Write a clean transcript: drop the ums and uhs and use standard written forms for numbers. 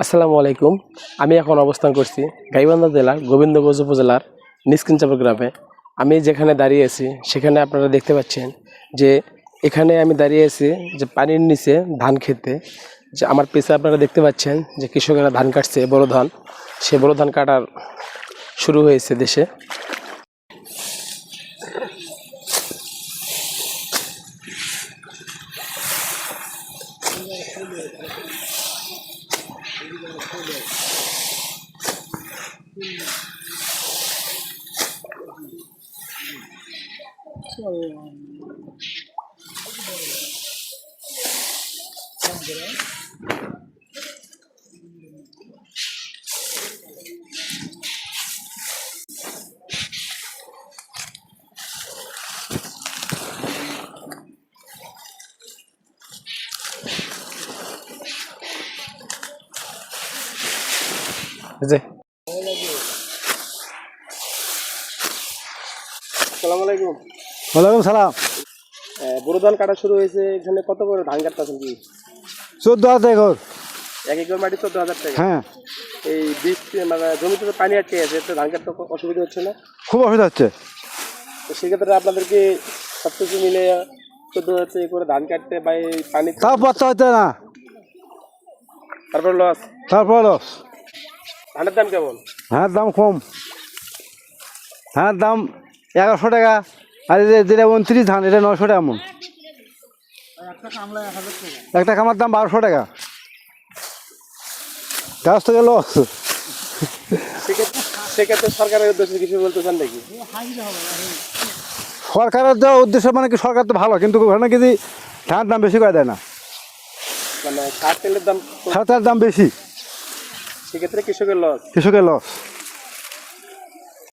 আসসালামু আলাইকুম। আমি এখন অবস্থান করছি গাইবান্ধা জেলার গোবিন্দগঞ্জ উপজেলার নিষ্কিঞ্চাপুর গ্রামে। আমি যেখানে দাঁড়িয়ে আছি সেখানে আপনারা দেখতে পাচ্ছেন যে এখানে আমি দাঁড়িয়ে আছি যে পানির নিচে ধান খেতে। যে আমার পেছে আপনারা দেখতে পাচ্ছেন যে কৃষকেরা ধান কাটছে, বড় ধান। সে বড় ধান কাটার শুরু হয়েছে দেশে। যে আসসালামু আলাইকুম। ওয়ালাইকুম সালাম। বড় ধান কাটা শুরু হয়েছে। এখানে কত করে ধান কাটতেছেন কি? 14,000 একর। 1 একর মাটি 14,000 টাকা। হ্যাঁ, এই বীজ মানে জমিতে তো পানি আটকে আছে, তো ধান কাটতে অসুবিধা হচ্ছে না? খুব অসুবিধা হচ্ছে। তো সেক্ষেত্রে আপনাদেরকে সব কিছু মিলে 14,000 টাকা করে ধান কাটতে বা এই পানি তারপর তো হচ্ছে না, তারপর লস। তারপর লস। ধানের দাম কেমন? ধানের দাম কম। ধানের দাম 1100 টাকা, আর যেটা 29 ধান এটা 900 টাকা এমন। একটা কামার দাম 1200 টাকা। গাছ থেকে লস। সেক্ষেত্রে সরকারের উদ্দেশ্যে কিছু বলতে চান নাকি? সরকারের দেওয়া উদ্দেশ্য মানে কি, সরকার তো ভালো, কিন্তু ওখানে যদি ধানের দাম বেশি করে দেয় না, মানে সার তেলের দাম সার তেলের দাম বেশি, সেক্ষেত্রে কৃষকের লস। কৃষকের লস।